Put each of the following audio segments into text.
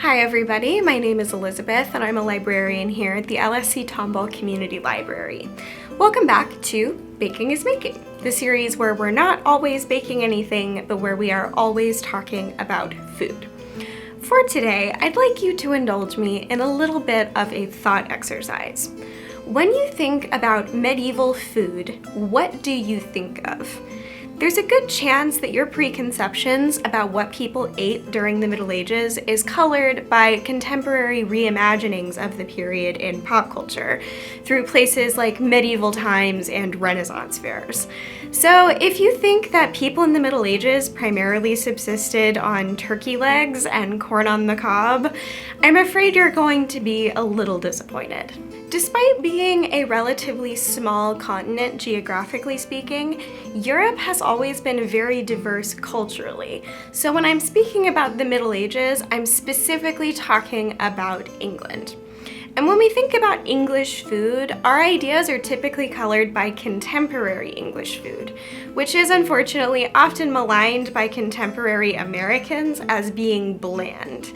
Hi everybody, my name is Elizabeth and I'm a librarian here at the LSC Tomball Community Library. Welcome back to Baking is Making, the series where we're not always baking anything, but where we are always talking about food. For today, I'd like you to indulge me in a little bit of a thought exercise. When you think about medieval food, what do you think of? There's a good chance that your preconceptions about what people ate during the Middle Ages is colored by contemporary reimaginings of the period in pop culture through places like medieval times and Renaissance fairs. So if you think that people in the Middle Ages primarily subsisted on turkey legs and corn on the cob, I'm afraid you're going to be a little disappointed. Despite being a relatively small continent geographically speaking, Europe has always been very diverse culturally. So when I'm speaking about the Middle Ages, I'm specifically talking about England. And when we think about English food, our ideas are typically colored by contemporary English food, which is unfortunately often maligned by contemporary Americans as being bland.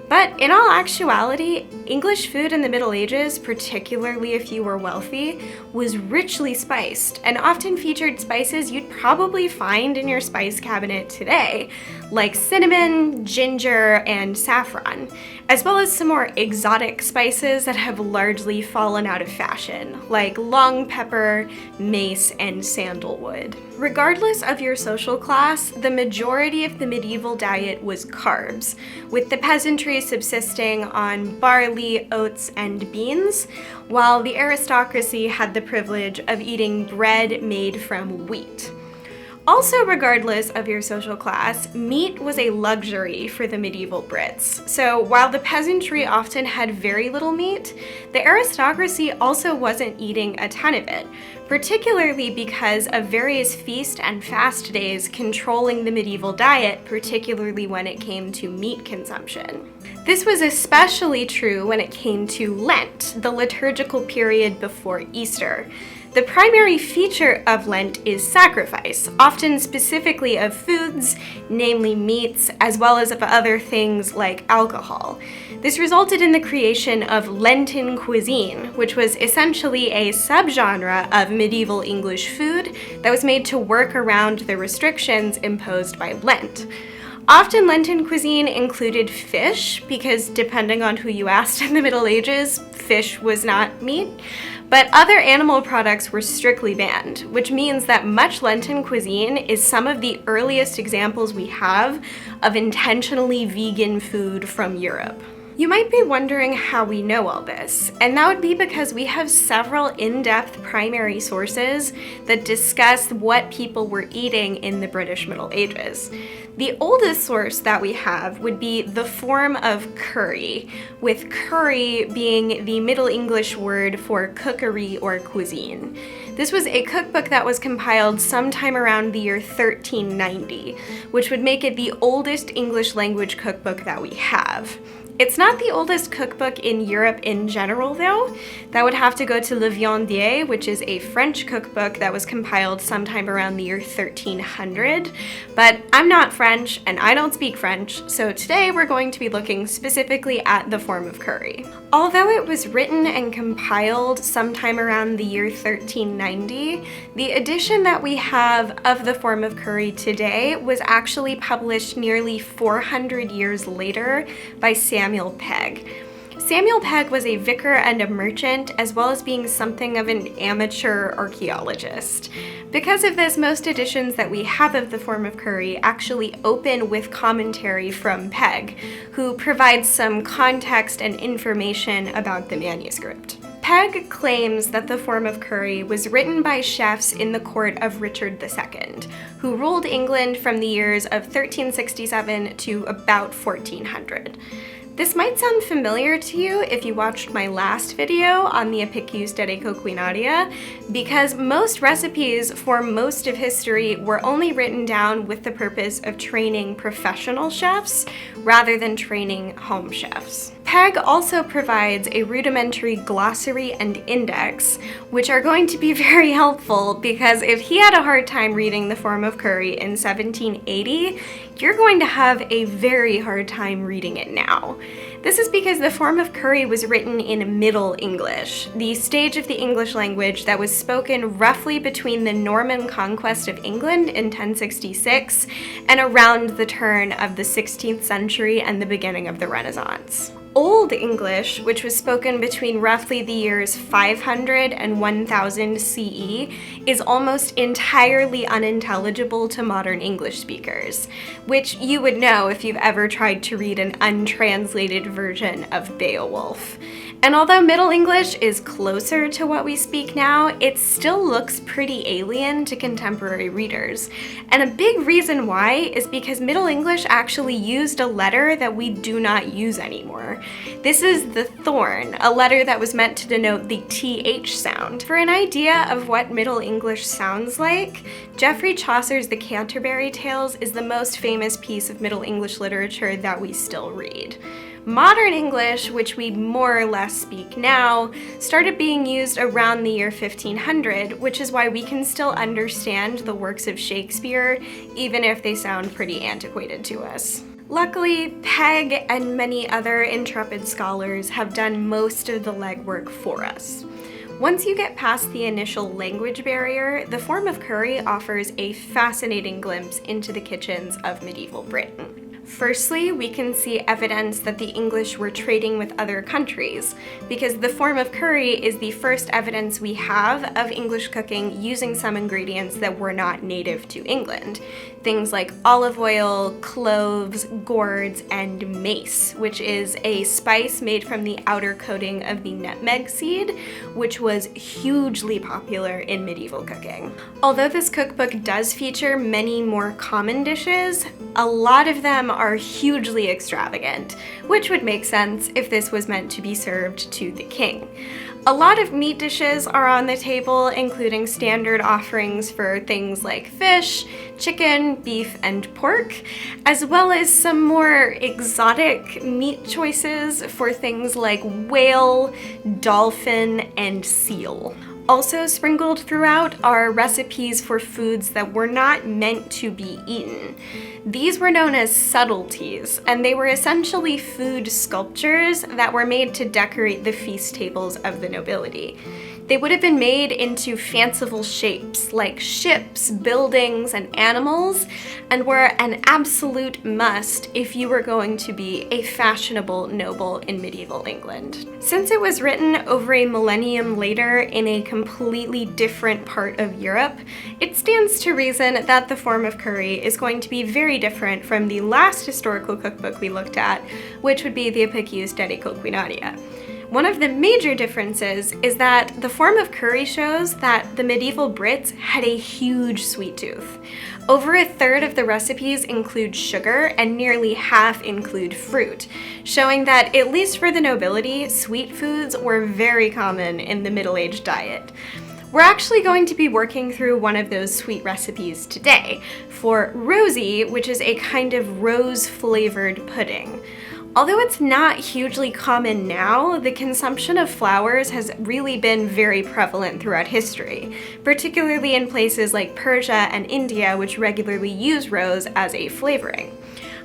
But in all actuality, English food in the Middle Ages, particularly if you were wealthy, was richly spiced and often featured spices you'd probably find in your spice cabinet today, like cinnamon, ginger, and saffron, as well as some more exotic spices that have largely fallen out of fashion, like long pepper, mace, and sandalwood. Regardless of your social class, the majority of the medieval diet was carbs, with the peasantry subsisting on barley, oats, and beans, while the aristocracy had the privilege of eating bread made from wheat. Also, regardless of your social class, meat was a luxury for the medieval Brits. So while the peasantry often had very little meat, the aristocracy also wasn't eating a ton of it, particularly because of various feast and fast days controlling the medieval diet, particularly when it came to meat consumption. This was especially true when it came to Lent, the liturgical period before Easter. The primary feature of Lent is sacrifice, often specifically of foods, namely meats, as well as of other things like alcohol. This resulted in the creation of Lenten cuisine, which was essentially a subgenre of medieval English food that was made to work around the restrictions imposed by Lent. Often Lenten cuisine included fish, because depending on who you asked in the Middle Ages, fish was not meat. But other animal products were strictly banned, which means that much Lenten cuisine is some of the earliest examples we have of intentionally vegan food from Europe. You might be wondering how we know all this, and that would be because we have several in-depth primary sources that discuss what people were eating in the British Middle Ages. The oldest source that we have would be the Forme of Curry, with curry being the Middle English word for cookery or cuisine. This was a cookbook that was compiled sometime around the year 1390, which would make it the oldest English language cookbook that we have. It's not the oldest cookbook in Europe in general, though. That would have to go to Le Viandier, which is a French cookbook that was compiled sometime around the year 1300. But I'm not French, and I don't speak French, so today we're going to be looking specifically at the Forme of Curry. Although it was written and compiled sometime around the year 1390, the edition that we have of the Forme of Curry today was actually published nearly 400 years later by Samuel Pegg. Samuel Pegg was a vicar and a merchant, as well as being something of an amateur archaeologist. Because of this, most editions that we have of the Forme of Curry actually open with commentary from Pegg, who provides some context and information about the manuscript. Pegg claims that the Forme of Curry was written by chefs in the court of Richard II, who ruled England from the years of 1367 to about 1400. This might sound familiar to you if you watched my last video on the Apicius Dedico Quinaria, because most recipes for most of history were only written down with the purpose of training professional chefs rather than training home chefs. Peg also provides a rudimentary glossary and index, which are going to be very helpful because if he had a hard time reading the Forme of Curry in 1780, you're going to have a very hard time reading it now. This is because the Forme of Curry was written in Middle English, the stage of the English language that was spoken roughly between the Norman conquest of England in 1066 and around the turn of the 16th century and the beginning of the Renaissance. Old English, which was spoken between roughly the years 500 and 1000 CE, is almost entirely unintelligible to modern English speakers, which you would know if you've ever tried to read an untranslated version of Beowulf. And although Middle English is closer to what we speak now, it still looks pretty alien to contemporary readers. And a big reason why is because Middle English actually used a letter that we do not use anymore. This is the thorn, a letter that was meant to denote the TH sound. For an idea of what Middle English sounds like, Geoffrey Chaucer's The Canterbury Tales is the most famous piece of Middle English literature that we still read. Modern English, which we more or less speak now, started being used around the year 1500, which is why we can still understand the works of Shakespeare, even if they sound pretty antiquated to us. Luckily, Peg and many other intrepid scholars have done most of the legwork for us. Once you get past the initial language barrier, the Forme of Curry offers a fascinating glimpse into the kitchens of medieval Britain. Firstly, we can see evidence that the English were trading with other countries, because the Forme of Curry is the first evidence we have of English cooking using some ingredients that were not native to England. Things like olive oil, cloves, gourds, and mace, which is a spice made from the outer coating of the nutmeg seed, which was hugely popular in medieval cooking. Although this cookbook does feature many more common dishes, a lot of them are hugely extravagant, which would make sense if this was meant to be served to the king. A lot of meat dishes are on the table, including standard offerings for things like fish, chicken, beef, and pork, as well as some more exotic meat choices for things like whale, dolphin, and seal. Also sprinkled throughout are recipes for foods that were not meant to be eaten. These were known as subtleties, and they were essentially food sculptures that were made to decorate the feast tables of the nobility. They would have been made into fanciful shapes like ships, buildings, and animals, and were an absolute must if you were going to be a fashionable noble in medieval England. Since it was written over a millennium later in a completely different part of Europe, it stands to reason that the Forme of Curry is going to be very different from the last historical cookbook we looked at, which would be the Apicius Dedicoquinaria. One of the major differences is that the Forme of Curry shows that the medieval Brits had a huge sweet tooth. Over a third of the recipes include sugar and nearly half include fruit, showing that, at least for the nobility, sweet foods were very common in the middle-aged diet. We're actually going to be working through one of those sweet recipes today, for rosy, which is a kind of rose-flavored pudding. Although it's not hugely common now, the consumption of flowers has really been very prevalent throughout history, particularly in places like Persia and India, which regularly use rose as a flavoring.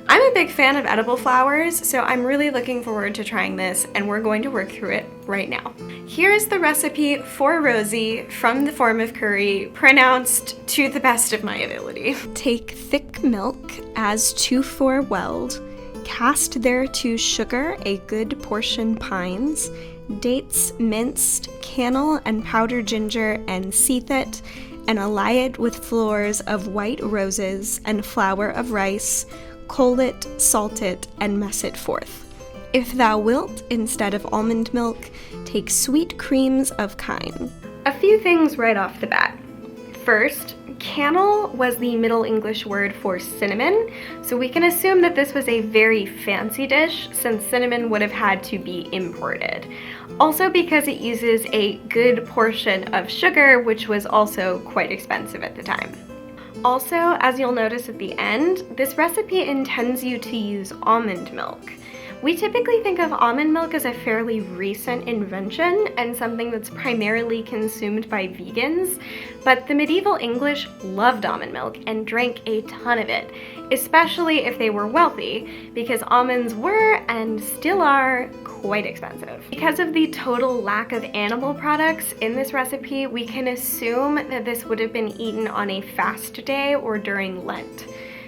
I'm a big fan of edible flowers, so I'm really looking forward to trying this, and we're going to work through it right now. Here's the recipe for rosy from the Forme of Curry, pronounced to the best of my ability. Take thick milk as 2/4 weld, cast thereto sugar a good portion pines, dates minced, cannel and powdered ginger, and seethe it, and ally it with floors of white roses and flour of rice, coal it, salt it, and mess it forth. If thou wilt, instead of almond milk, take sweet creams of kine. A few things right off the bat. First, cannel was the Middle English word for cinnamon, so we can assume that this was a very fancy dish since cinnamon would have had to be imported. Also because it uses a good portion of sugar, which was also quite expensive at the time. Also, as you'll notice at the end, this recipe intends you to use almond milk. We typically think of almond milk as a fairly recent invention and something that's primarily consumed by vegans, but the medieval English loved almond milk and drank a ton of it, especially if they were wealthy, because almonds were, and still are, quite expensive. Because of the total lack of animal products in this recipe, we can assume that this would have been eaten on a fast day or during Lent.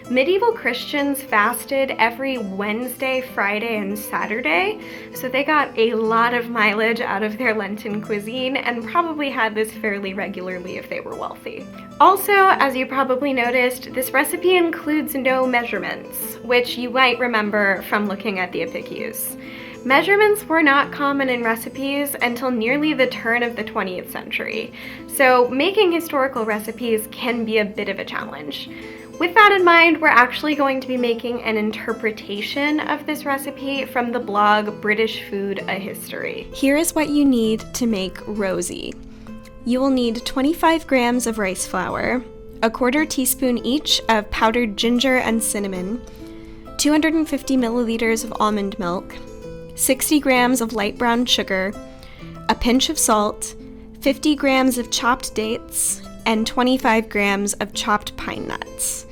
Medieval Christians fasted every Wednesday, Friday, and Saturday, so they got a lot of mileage out of their Lenten cuisine and probably had this fairly regularly if they were wealthy. Also, as you probably noticed, this recipe includes no measurements, which you might remember from looking at the FAQs. Measurements were not common in recipes until nearly the turn of the 20th century, so making historical recipes can be a bit of a challenge. With that in mind, we're actually going to be making an interpretation of this recipe from the blog British Food: A History. Here is what you need to make rosy. You will need 25 grams of rice flour, a quarter teaspoon each of powdered ginger and cinnamon, 250 milliliters of almond milk, 60 grams of light brown sugar, a pinch of salt, 50 grams of chopped dates, and 25 grams of chopped pine nuts.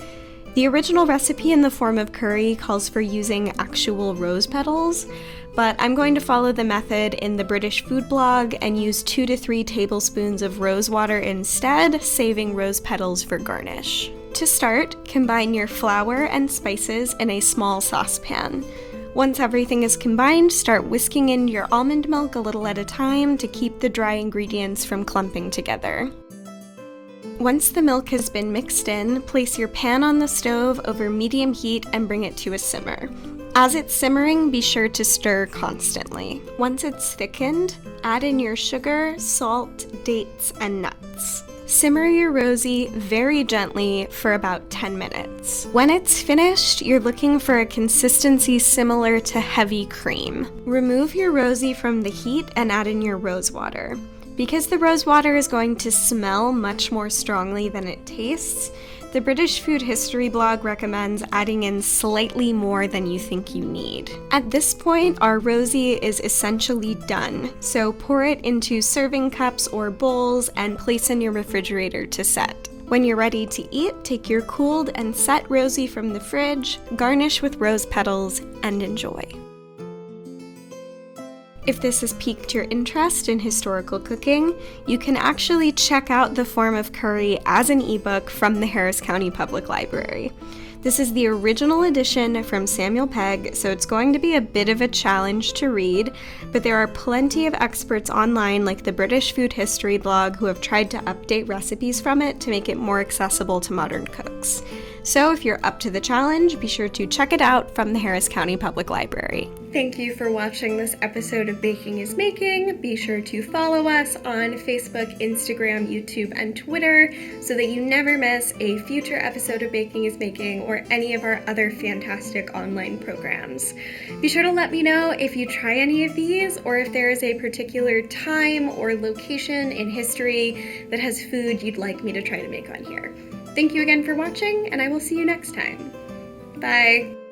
The original recipe in the Forme of Curry calls for using actual rose petals, but I'm going to follow the method in the British Food blog and use 2 to 3 tablespoons of rose water instead, saving rose petals for garnish. To start, combine your flour and spices in a small saucepan. Once everything is combined, start whisking in your almond milk a little at a time to keep the dry ingredients from clumping together. Once the milk has been mixed in, place your pan on the stove over medium heat and bring it to a simmer. As it's simmering, be sure to stir constantly. Once it's thickened, add in your sugar, salt, dates, and nuts. Simmer your rosy very gently for about 10 minutes. When it's finished, you're looking for a consistency similar to heavy cream. Remove your rosy from the heat and add in your rose water. Because the rose water is going to smell much more strongly than it tastes, the British Food History blog recommends adding in slightly more than you think you need. At this point, our rosy is essentially done, so pour it into serving cups or bowls and place in your refrigerator to set. When you're ready to eat, take your cooled and set rosy from the fridge, garnish with rose petals, and enjoy. If this has piqued your interest in historical cooking, you can actually check out the Forme of Curry as an ebook from the Harris County Public Library. This is the original edition from Samuel Pegg, so it's going to be a bit of a challenge to read, but there are plenty of experts online like the British Food History blog who have tried to update recipes from it to make it more accessible to modern cooks. So if you're up to the challenge, be sure to check it out from the Harris County Public Library. Thank you for watching this episode of Baking is Making. Be sure to follow us on Facebook, Instagram, YouTube, and Twitter so that you never miss a future episode of Baking is Making or any of our other fantastic online programs. Be sure to let me know if you try any of these or if there is a particular time or location in history that has food you'd like me to try to make on here. Thank you again for watching, and I will see you next time. Bye!